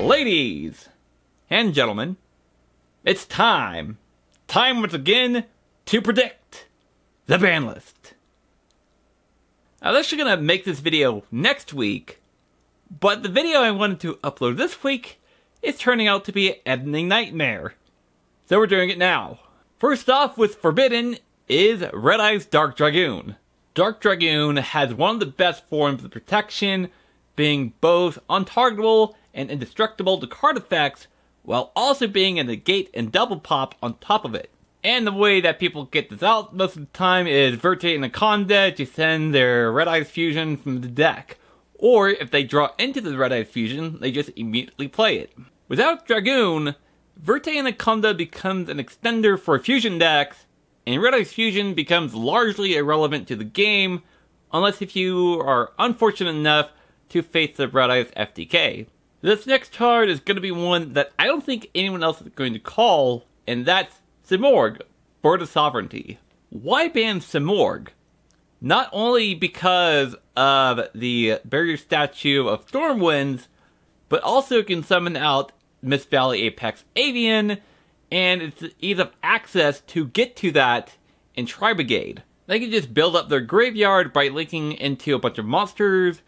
Ladies and gentlemen, it's time once again to predict the ban list. I was actually going to make this video next week, but the video I wanted to upload this week is turning out to be an editing nightmare. So we're doing it now. First off, with Forbidden is Red Eye's Dark Dragoon. Dark Dragoon has one of the best forms of protection, being both untargetable and indestructible to card effects, while also being a negate and double pop on top of it. And the way that people get this out most of the time is Verte Anaconda to send their Red Eyes Fusion from the deck. Or if they draw into the Red Eyes Fusion, they just immediately play it. Without Dragoon, Verte Anaconda becomes an extender for fusion decks, and Red Eyes Fusion becomes largely irrelevant to the game, unless if you are unfortunate enough to face the Red Eyes FTK. This next card is going to be one that I don't think anyone else is going to call, and that's Simorgh, Board of Sovereignty. Why ban Simorgh? Not only because of the barrier statue of Stormwinds, but also can summon out Mist Valley Apex Avian, and it's the ease of access to get to that in Tri-Brigade. They can just build up their graveyard by linking into a bunch of monsters,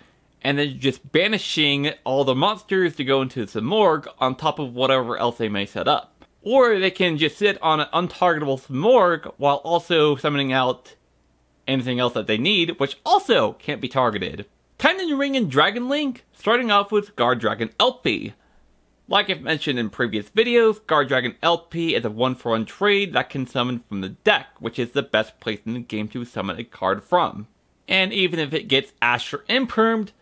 and then just banishing all the monsters to go into Simorgh on top of whatever else they may set up. Or they can just sit on an untargetable Simorgh while also summoning out anything else that they need, which also can't be targeted. Titan Ring and Dragon Link, starting off with Guard Dragon LP. Like I've mentioned in previous videos, Guard Dragon LP is a 1-for-1 trade that can summon from the deck, which is the best place in the game to summon a card from. And even if it gets Asher Impermed,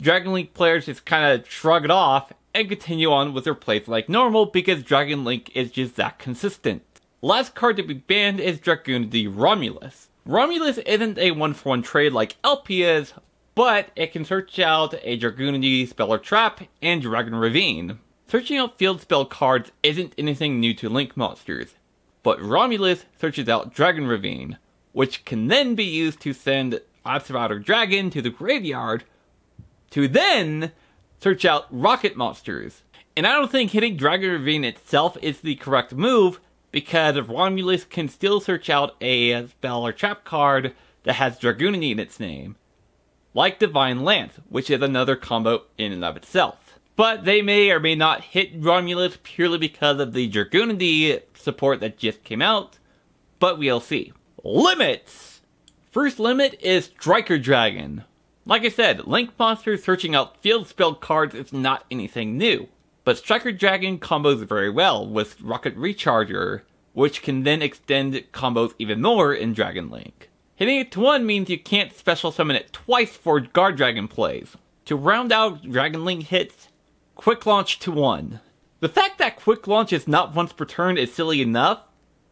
Dragon Link players just kind of shrug it off and continue on with their plays like normal because Dragon Link is just that consistent. Last card to be banned is Dragoonity Romulus. Romulus isn't a 1-for-1 trade like LP is, but it can search out a Dragoonity Spell or Trap and Dragon Ravine. Searching out field spell cards isn't anything new to Link monsters, but Romulus searches out Dragon Ravine, which can then be used to send Observator Dragon to the graveyard to then search out rocket monsters. And I don't think hitting Dragon Ravine itself is the correct move, because Romulus can still search out a spell or trap card that has Dragoonity in its name, like Divine Lance, which is another combo in and of itself. But they may or may not hit Romulus purely because of the Dragoonity support that just came out, but we'll see. Limits! First limit is Striker Dragon. Like I said, Link monsters searching out field spell cards is not anything new, but Striker Dragon combos very well with Rocket Recharger, which can then extend combos even more in Dragon Link. Hitting it to 1 means you can't special summon it twice for Guard Dragon plays. To round out Dragon Link hits, Quick Launch to 1. The fact that Quick Launch is not once per turn is silly enough.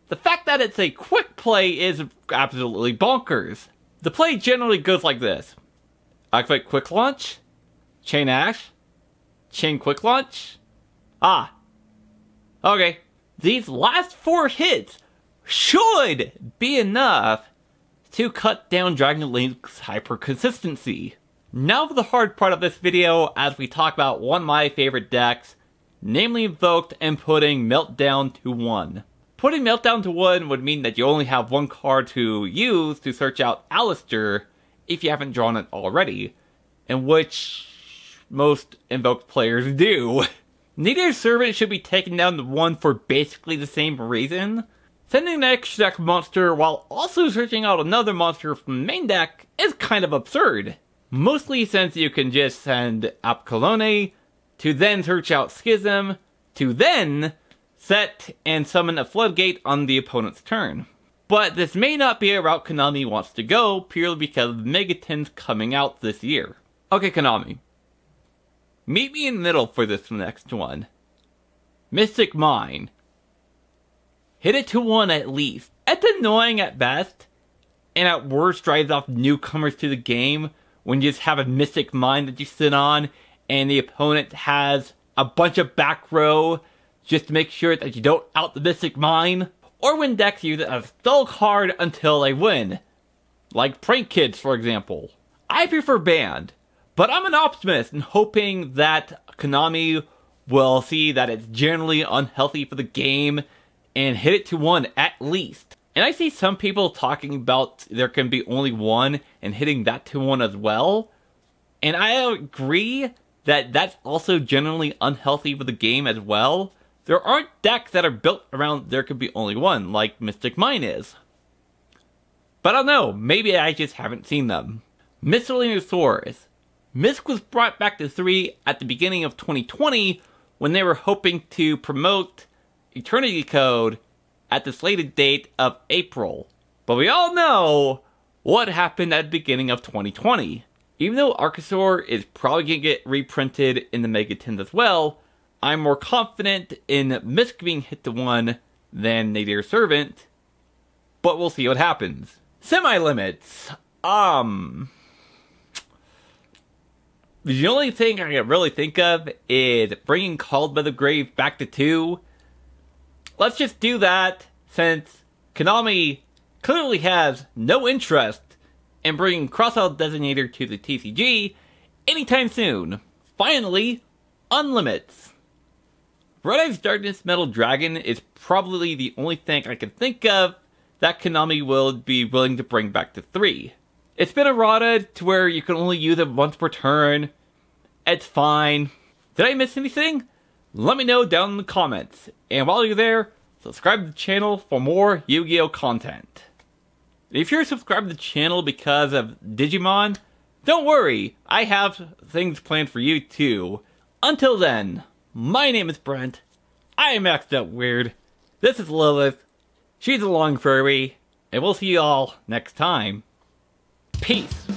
The fact that it's a quick play is absolutely bonkers. The play generally goes like this. Activate Quick Launch, Chain Ash, Chain Quick Launch. Ah. Okay. These last 4 hits should be enough to cut down Dragon Link's hyper consistency. Now for the hard part of this video as we talk about one of my favorite decks, namely Invoked and putting Meltdown to 1. Putting Meltdown to 1 would mean that you only have 1 card to use to search out Alistair if you haven't drawn it already, in which most Invoked players do. Neither Servant should be taken down to 1 for basically the same reason. Sending an extra deck monster while also searching out another monster from the main deck is kind of absurd. Mostly since you can just send Apollonie to then search out Schism, to then set and summon a Floodgate on the opponent's turn. But this may not be a route Konami wants to go, purely because of Megatons coming out this year. Okay, Konami. Meet me in the middle for this next one. Mystic Mine. Hit it to 1 at least. It's annoying at best, and at worst drives off newcomers to the game when you just have a Mystic Mine that you sit on, and the opponent has a bunch of back row just to make sure that you don't out the Mystic Mine. Or when decks use it as a stall card until they win. Like Prank Kids, for example. I prefer Banned, but I'm an optimist and hoping that Konami will see that it's generally unhealthy for the game and hit it to 1 at least. And I see some people talking about there can be only 1 and hitting that to 1 as well. And I agree that that's also generally unhealthy for the game as well. There aren't decks that are built around there could be only 1, like Mystic Mine is. But I don't know, maybe I just haven't seen them. Miscellaneous Swords. Myst was brought back to 3 at the beginning of 2020 when they were hoping to promote Eternity Code at the slated date of April. But we all know what happened at the beginning of 2020. Even though Archosaur is probably going to get reprinted in the Mega 10s as well, I'm more confident in Myst being hit to 1 than Nadir Servant. But we'll see what happens. Semi-limits. The only thing I can really think of is bringing Called by the Grave back to 2. Let's just do that, since Konami clearly has no interest in bringing Crossout Designator to the TCG anytime soon. Finally, Unlimits. Red Eyes Darkness Metal Dragon is probably the only thing I can think of that Konami will be willing to bring back to 3. It's been errata to where you can only use it once per turn. It's fine. Did I miss anything? Let me know down in the comments. And while you're there, subscribe to the channel for more Yu-Gi-Oh! Content. If you're subscribed to the channel because of Digimon, don't worry, I have things planned for you too. Until then, my name is Brent, I am Maxed Out Weird, this is Lilith, she's a long furry, and we'll see you all next time. Peace.